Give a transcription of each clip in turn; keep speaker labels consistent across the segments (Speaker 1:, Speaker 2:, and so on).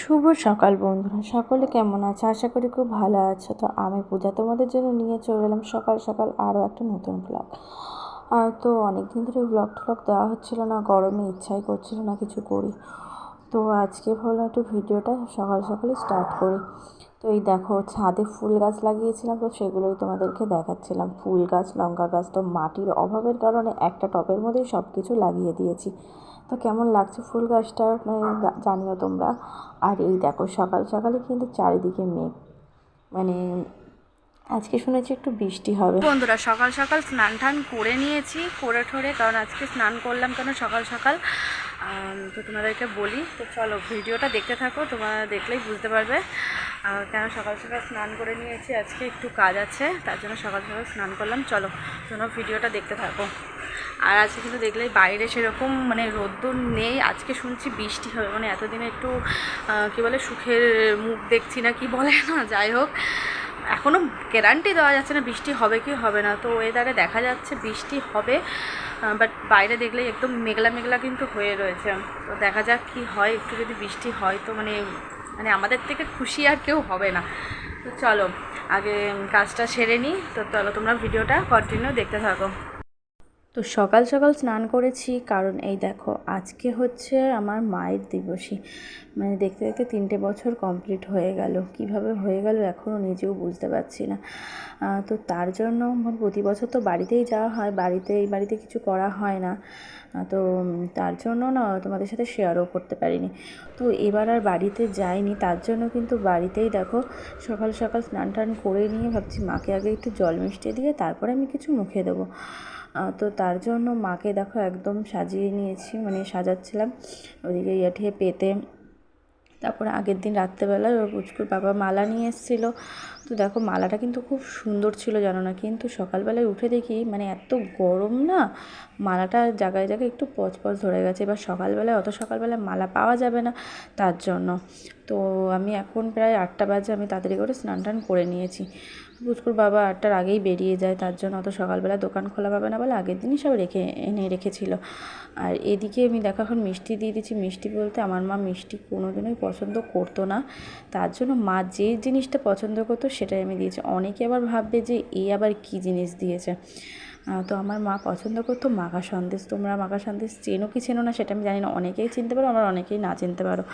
Speaker 1: শুভ সকাল বন্ধুরা, সকলে কেমন আছে? আশা করি খুব ভালো আছো। তো আমি পূজা তোমাদের জন্য নিয়ে চলে এলাম সকাল সকাল আরও একটা নতুন ব্লগ। তো অনেক দিন ধরে ব্লগ ট্লগ দেওয়া হচ্ছিল না, গরমে ইচ্ছাই করছিল না কিছু করি। তো আজকে ভাবলাম একটু ভিডিওটা সকাল সকালে স্টার্ট করি। তো এই দেখো, ছাদে ফুল গাছ লাগিয়েছিলাম, তো সেগুলোই তোমাদেরকে দেখাচ্ছিলাম। ফুল গাছ, লঙ্কা গাছ। তো মাটির অভাবের কারণে একটা টবের মধ্যেই সব কিছু লাগিয়ে দিয়েছি। তো কেমন লাগছে ফুল গাছটা মানে জানিও তোমরা। আর এই দেখো, সকাল সকালে কিন্তু চারিদিকে মেঘ, মানে আজকে শুনেছি একটু বৃষ্টি হবে। বন্ধুরা, সকাল সকাল স্নান টান করে নিয়েছি, করে ঠোরে, কারণ আজকে স্নান করলাম কেন সকাল সকাল, তো তোমাদেরকে বলি। তো চলো ভিডিওটা দেখতে থাকো, তোমরা দেখলেই বুঝতে পারবে কেন সকাল সকাল স্নান করে নিয়েছি। আজকে একটু কাজ আছে, তার জন্য সকাল সকাল স্নান করলাম। চলো তোমরা ভিডিওটা দেখতে থাকো। আর আজকে কিন্তু দেখলেই বাইরে সেরকম মানে রোদ্দুর নেই, আজকে শুনছি বৃষ্টি হবে। মানে এতদিনে একটু কী বলে সুখের মুখ দেখছি না কি বলে না, যাই হোক, এখনও গ্যারান্টি দেওয়া যাচ্ছে না বৃষ্টি হবে কি হবে না। তো ওয়েদারে দেখা যাচ্ছে বৃষ্টি হবে, বাট বাইরে দেখলেই একদম মেঘলা মেঘলা কিন্তু হয়ে রয়েছে। তো দেখা যাক কি হয়, একটু যদি বৃষ্টি হয় তো মানে মানে আমাদের থেকে খুশি আর কেউ হবে না। তো চলো আগে কাজটা সেরে নিই। তো চলো তোমরা ভিডিওটা কন্টিনিউ দেখতে থাকো। তো সকাল সকাল স্নান করেছি, কারণ এই দেখো আজকে হচ্ছে আমার মায়ের দিবসী। মানে দেখতে দেখতে 3টে বছর কমপ্লিট হয়ে গেল। কিভাবে হয়ে গেল এখনও নিজেও বুঝতে পারছি না। তো তার জন্য প্রতি বছর তো বাড়িতেই যাওয়া হয়, এই বাড়িতে কিছু করা হয় না। তো তার জন্য না তোমাদের সাথে শেয়ারও করতে পারিনি। তো এবার আর বাড়িতে যাইনি, তার জন্য কিন্তু বাড়িতেই দেখো সকাল সকাল স্নান টান করে নিয়ে ভাবছি মাকে আগে একটু জল মিষ্টি দিয়ে তারপরে আমি কিছু মুখে দেবো। তো তার জন্য মাকে দেখো একদম সাজিয়ে নিয়েছি, মানে সাজাচ্ছিলাম ওদিকে ইয়ে পেতে। তারপরে আগের দিন রাত্রেবেলায় ওর পুচকুর বাবা মালা নিয়ে এসেছিলো। তো দেখো মালাটা কিন্তু খুব সুন্দর ছিল জানো না, কিন্তু সকালবেলায় উঠে দেখি মানে এত গরম না, মালাটা জায়গায় জায়গায় একটু পচপচ ধরে গেছে। এবার সকালবেলায় অত সকালবেলায় মালা পাওয়া যাবে না, তার জন্য তো আমি এখন প্রায় 8টা বাজে, আমি তাড়াতাড়ি করে স্নান টান করে নিয়েছি। পুচকুর বাবা 8টার আগেই বেরিয়ে যায়, তার জন্য অত সকালবেলা দোকান খোলা পাবে না বলে আগের দিনই সব এনে রেখেছিল। আর এদিকে আমি দেখো এখন মিষ্টি দিয়ে দিচ্ছি। মিষ্টি বলতে আমার মা মিষ্টি কোনোদিনই পছন্দ করতো না, তার জন্য মা যে জিনিসটা পছন্দ করতো সেটাই আমি দিয়েছি। অনেকে আবার ভাববে যে এই আবার কী জিনিস দিয়েছে। তো আমার মা পছন্দ করতো মাখা সন্দেশ। তোমরা মাখা সন্দেশ চেনো কি চেনো না সেটা আমি জানি না, অনেকেই চিনতে পারো, আবার অনেকেই না চিনতে পারো।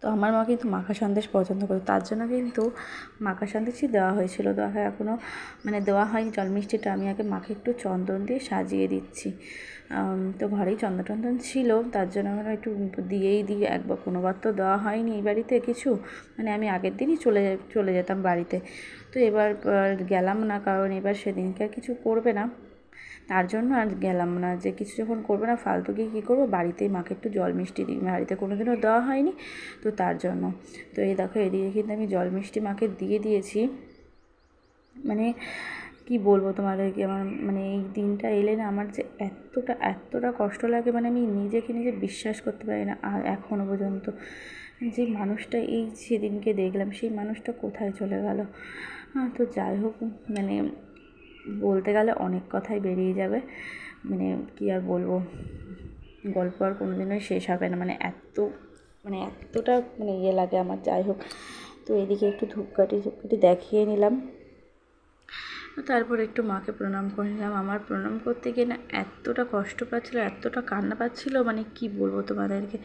Speaker 1: তো আমার মা কিন্তু মাখা সন্দেশ পছন্দ করতো, তার জন্য কিন্তু মাখা সন্দেশই দেওয়া হয়েছিল। দেখা এখনও মানে দেওয়া হয়নি জল মিষ্টিটা। আমি আগে মাকে একটু চন্দন দিয়ে সাজিয়ে দিচ্ছি। তো ঘরেই চন্দন টন্দন ছিল, তার জন্য আমরা একটু দিয়েই দিই। একবার কোনোবার তো দেওয়া হয়নি এই বাড়িতে কিছু, মানে আমি আগের দিনই চলে যেতাম বাড়িতে। তো এবার গেলাম না, কারণ এবার সেদিনকে আর কিছু করবে না, তার জন্য আর গেলাম না। যে কিছু যখন করবে না ফালতু গিয়ে কী করবো, বাড়িতেই মাকে একটু জল মিষ্টি দিই, বাড়িতে কোনো দিনও দেওয়া হয়নি, তো তার জন্য। তো এই দেখো এদিকে কিন্তু আমি জল মিষ্টি মাকে দিয়ে দিয়েছি। মানে কি বলবো তোমাদেরকে, আমার মানে এই দিনটা এলে না আমার যে এতটা কষ্ট লাগে, মানে আমি নিজে বিশ্বাস করতে পারি না আর এখনও পর্যন্ত। যে মানুষটা এই সেদিনকে দেখলাম, সেই মানুষটা কোথায় চলে গেল। তো যাই হোক, মানে বলতে গেলে অনেক কথাই বেরিয়ে যাবে, মানে কী আর বলবো, গল্প আর কোনোদিনই শেষ হবে না। মানে এতটা মানে ইয়ে লাগে আমার। যাই হোক, তো এদিকে একটু ধূপকাঠি দেখিয়ে নিলাম, তারপর একটু মাকে প্রণাম করে নিলাম। আমার প্রণাম করতে গিয়ে না এতটা কষ্ট পাচ্ছিলো, এতটা কান্না পাচ্ছিলো, মানে কি বলবো তোমাদেরকে,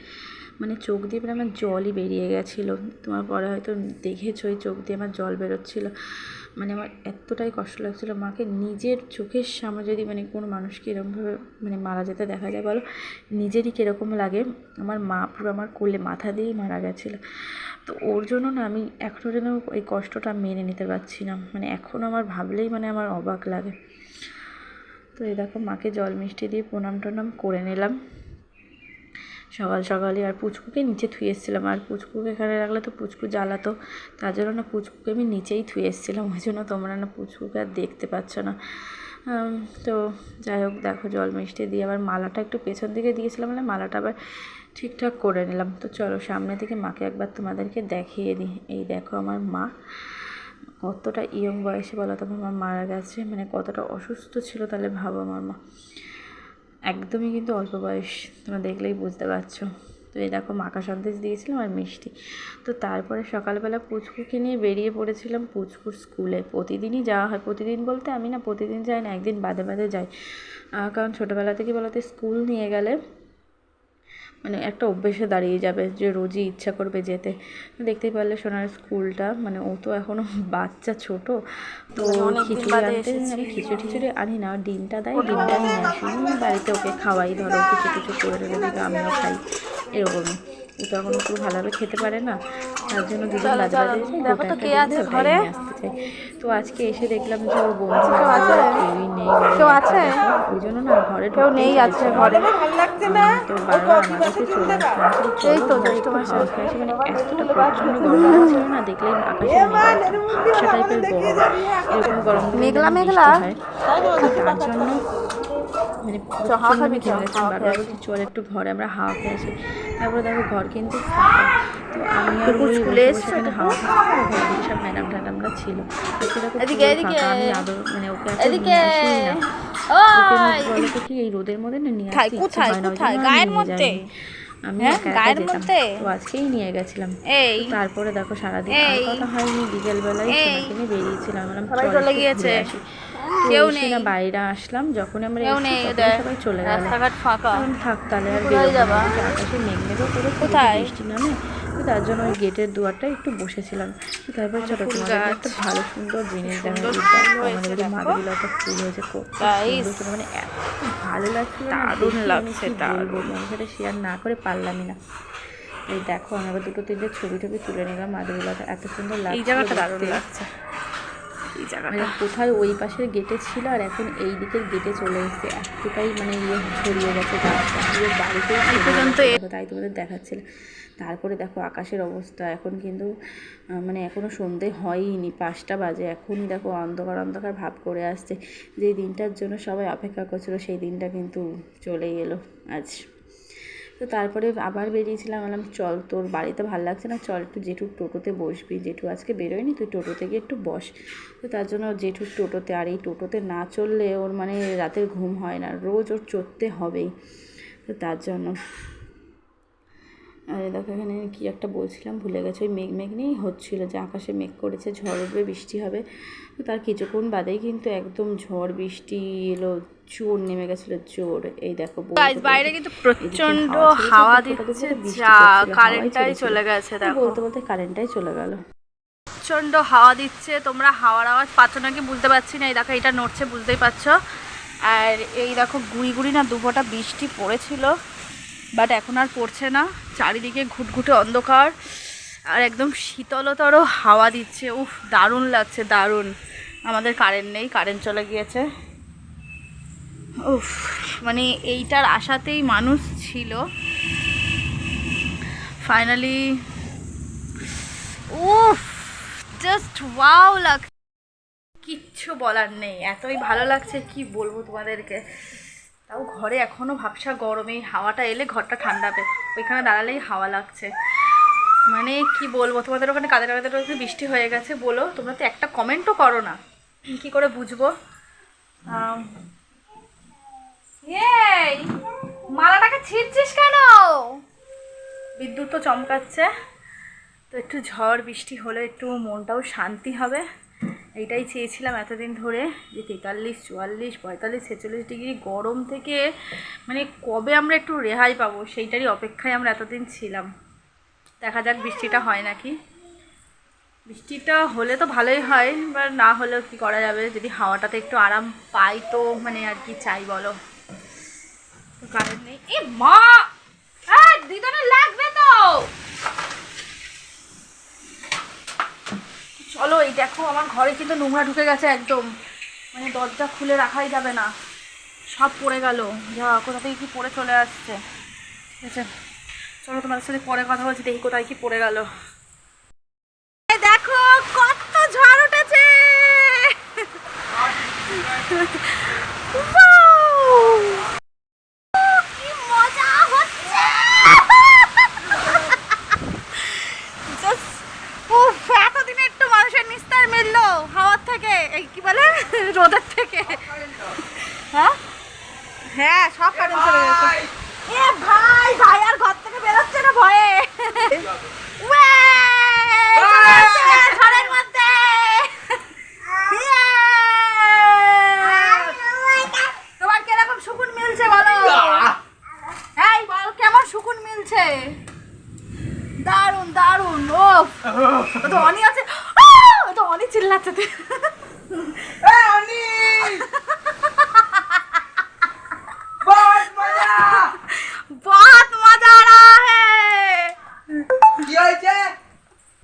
Speaker 1: মানে চোখ দিয়ে আমার জলই বেরিয়ে গেছিলো। তোমার পরে হয়তো দেখেছো এই চোখ দিয়ে আমার জল বেরোচ্ছিলো। মানে আমার এতটাই কষ্ট লাগছিলো মাকে। নিজের চোখের সামনে যদি মানে কোনো মানুষকে এরকমভাবে মানে মারা যেতে দেখা যায়, বলো নিজেরই কীরকম লাগে। আমার মা পুরো আমার কোলে মাথা দিয়েই মারা গেছিলো। তো ওর জন্য না আমি এখনও যেন এই কষ্টটা মেনে নিতে পারছি না, মানে এখনও আমার ভাবলেই মানে আমার অবাক লাগে। তো এই দেখো মাকে জল মিষ্টি দিয়ে প্রণাম টনাম করে নিলাম সকাল সকালে। আর পুচকুকে নিচে থুয়ে এসেছিলাম, আর পুচকুকে এখানে রাখলে তো পুচকু জ্বালাতো, তার জন্য না পুচকুকে আমি নিচেই থুয়ে এসেছিলাম। ওই জন্য তোমরা না পুচকুকে আর দেখতে পাচ্ছ না। তো যাই হোক, দেখো জল মিষ্টি দিয়ে আবার মালাটা একটু পেছন দিকে দিয়েছিলাম, মানে মালাটা আবার ঠিকঠাক করে নিলাম। তো চলো সামনে থেকে মাকে একবার তোমাদেরকে দেখিয়ে দিই। এই দেখো আমার মা কতটা ইয়ং বয়সে বলো তো আমার মা মারা গেছে, মানে কতটা অসুস্থ ছিল তাহলে ভাবো। আমার মা একদমই কিন্তু অল্প বয়স, তোমরা দেখলেই বুঝতে পারছো। তো এই দেখো মাখা সন্দেশ দিয়েছিলাম আর মিষ্টি। তো তারপরে সকালবেলা পুচকুকে নিয়ে বেরিয়ে পড়েছিলাম পুচকুর স্কুলে। প্রতিদিনই যাওয়া হয়, প্রতিদিন বলতে আমি না প্রতিদিন যাই না, একদিন বাদে বাদে যাই। কারণ ছোটোবেলা থেকে বলতে স্কুল নিয়ে গেলে মানে একটা অভ্যেসে দাঁড়িয়ে যাবে যে রোজই ইচ্ছা করবে যেতে। দেখতেই পারলে সোনার স্কুলটা, মানে ও তো এখনও বাচ্চা ছোট, তো খিচুড়ি আনতে আমি খিচুড়ি আনি না, ডিমটা দেয়, ডিমটা নিয়ে আসি, বাড়িতে ওকে খাওয়াই, ধরো কিছু করে দেবে কিন্তু আমিও খাই, এরকমই। ও তো এখন একটু ভালোভাবে খেতে পারে না, তার জন্য দুদিন বাদে বাদে নিয়ে আসতে চাই। তো আজকে এসে দেখলাম যে ওর বন্ধু কেউই নেই, ওই জন্য না ঘরে কেউ নেই, আছে ঘরে, তো বারবার আমার কাছে চলে আসছে, এই তো মানে এতটা প্রচণ্ড গরম লাগছিল না, দেখলেই আকাশে ঝাপসা টাইপের গরম, এরকম গরম মেঘলা মেঘলা হয়, তার জন্য মানে প্রচণ্ড খেয়ে গেছিলাম। বারবার বলছি চল একটু ঘরে আমরা হাওয়া খেয়ে আসি। তারপরে দেখো ঘর কিন্তু ফাঁকা, তো আমি আর স্কুলে সেখানে হাওয়া খেয়েছি, সব ম্যাডাম ট্যাডামরা ছিল, আমি আদর মানে ওকে নিয়ে আসি না, বলে তো কি এই রোদের মধ্যে না নিয়ে আসতে ইচ্ছে হয় না, আমি যেতাম, তো আজকেই নিয়ে গেছিলাম। তারপরে দেখো সারাদিন আর কথা হয়নি, বিকেলবেলায় সোনাকে নিয়ে বেরিয়েছিলাম, চলে গিয়েছে, কেউ নেই না, বাইরে আসলাম যখন আমরা সবাই চলে গেল, থাক তাহলে আর আকাশে মেঘ মেঘও করে বৃষ্টি নামে, তো তার জন্য ওই গেটের দুয়ারটা একটু বসেছিলাম। তারপর ছোটো তোমাদের একটা ভালো সুন্দর জিনিস দেখা আমাদের বাড়ি মাধবীলতা ফুল হয়েছে, খুব সুন্দর, মানে এত ভালো লাগছিল, দারুণ লাগছে, বলবো আমি সেটা শেয়ার না করে পারলামই না। এই দেখো আমি আবার দুটো তিনটে ছবি তুলে নিলাম মাধবীলতা, এত সুন্দর লাগছে, এই জায়গাটা দারুণ লাগছে। এই জায়গাটা কোথায় ওই পাশের গেটে ছিল আর এখন এই দিকের গেটে চলে এসেছে, এতটাই মানে ছড়িয়ে গেছে গাছটা, বাড়িতে পর্যন্ত, তাই তোমাদের দেখাচ্ছিল। তারপরে দেখো আকাশের অবস্থা, এখন কিন্তু মানে এখনও সন্ধে হয়ইনি, 5টা বাজে, এখনই দেখো অন্ধকার ভাব করে আসছে। যেই দিনটার জন্য সবাই অপেক্ষা করছিল সেই দিনটা কিন্তু চলেই এলো আজ। তো তারপরে আবার বেরিয়েছিলাম, বললাম চল তোর বাড়িতে ভালো লাগছে না, চল একটু জেঠুর টোটোতে বসবি, জেঠু আজকে বেরোয়নি, তুই টোটোতে গিয়ে একটু বস। তো তার জন্য জেঠুর টোটোতে, আর এই টোটোতে না চললে ওর মানে রাতের ঘুম হয় না, রোজ ওর চড়তে হবেই, তো তার জন্য। আর দেখো এখানে কী একটা বলছিলাম ভুলে গেছে, ওই মেঘ নিয়েই হচ্ছিলো যে আকাশে মেঘ করেছে, ঝড় উঠবে, বৃষ্টি হবে। তো তার কিছুক্ষণ বাদেই কিন্তু একদম ঝড় বৃষ্টি এলো, জোর নেমে গেছিলো জোর। এই দেখো বাইরে কিন্তু প্রচণ্ড হাওয়া দিচ্ছে, কারেন্টটাই চলে গেছে, বলতে কারেন্টটাই চলে গেল, প্রচণ্ড হাওয়া দিচ্ছে। তোমরা হাওয়ার আওয়াজ পাচ্ছ নাকি বুঝতে পারছি না, এই দেখো এটা নড়ছে, বুঝতেই পারছো। আর এই দেখো গুড়ি না দুফোঁটা বৃষ্টি পড়েছিল, বাট এখন আর পড়ছে না, চারিদিকে ঘুটঘুটে অন্ধকার আর একদম শীতলতর হাওয়া দিচ্ছে, উফ দারুণ লাগছে, দারুণ। আমাদের কারেন্ট নেই, কারেন্ট চলে গিয়েছে, উফ মানে এইটার আশাতেই মানুষ ছিল, ফাইনালি উফ জাস্ট ওয়াও লাগছে, কিচ্ছু বলার নেই, এতই ভালো লাগছে কি বলবো তোমাদেরকে। তাও ঘরে এখনও ভাবসা গরম, এই হাওয়াটা এলে ঘরটা ঠান্ডা হবে, ওইখানে দাঁড়ালেই হাওয়া লাগছে, মানে কি বলবো। তোমাদের ওখানে কাদের বৃষ্টি হয়ে গেছে বলো, তোমরা তো একটা কমেন্টও করো না, কি করে বুঝবো। এই মালাটাকে ছিঁড়ছিস কেন? বিদ্যুৎ তো চমকাচ্ছে, তো একটু ঝড় বৃষ্টি হলে একটু মনটাও শান্তি হবে, এইটাই চেয়েছিলাম এতদিন ধরে, যে 43, 44, 45, 46 ডিগ্রি গরম থেকে মানে কবে আমরা একটু রেহাই পাবো, সেইটারই অপেক্ষায় আমরা এতদিন ছিলাম। দেখা যাক বৃষ্টিটা হয় নাকি, বৃষ্টিটা হলে তো ভালোই হয়, বা না হলেও কি করা যাবে, যদি হাওয়াটাতে একটু আরাম পাই তো মানে আর কি চাই বলো। তো কারেন্ট নেই, এ মা দিদনে লাগবে তো, চলো। এই দেখো আমার ঘরে কিন্তু নোংরা ঢুকে গেছে একদম, মানে দরজা খুলে রাখাই যাবে না, সব পড়ে গেল, যা কোথা থেকে কি পড়ে চলে আসছে। ঠিক আছে চলো, তোমাদের সাথে পরে কথা বলছি, দেখি কোথায় কি পড়ে গেল। দেখো কত ঝড় উঠেছে, কি মজা হচ্ছে, এতদিনে একটু মানুষের নিস্তার মিললো হাওয়ার থেকে, এই কি বলে রোদের থেকে। হ্যাঁ সব কারেন্ট চলে গেছে। এ ভাই আর ঘর থেকে বেরোচ্ছে না। দারুণ দারুণ ও তো অনি আছে তো অনি চিল্লাচ্ছে
Speaker 2: অনি